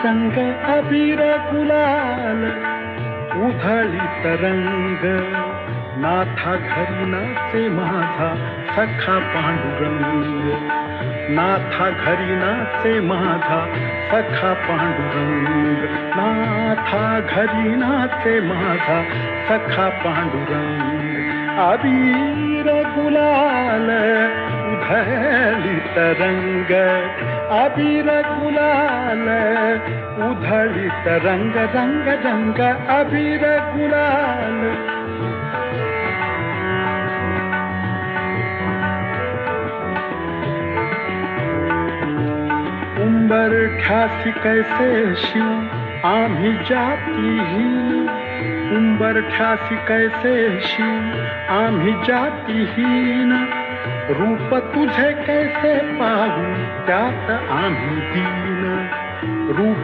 रंग अबीर गुलाल उधळी तरंग नाथा घरी नाचे माझा सखा पांडुरंग नाथा घरी नाचे माझा सखा पांडुरंग नाथा घरी नाचे माझा सखा पांडुरंग अबीर गुलाल उधळी तरंग अबीर गुलाल उधळी तरंग रंग रंग अबीर गुलाल उंबरठ्यासी कैसे शिव आम्ही जातीहीन उंबरठ्यासी कैसे शिव आम्ही जातीहीन रूप तुझे कैसे पाहू त्यात आम्ही दीन रूप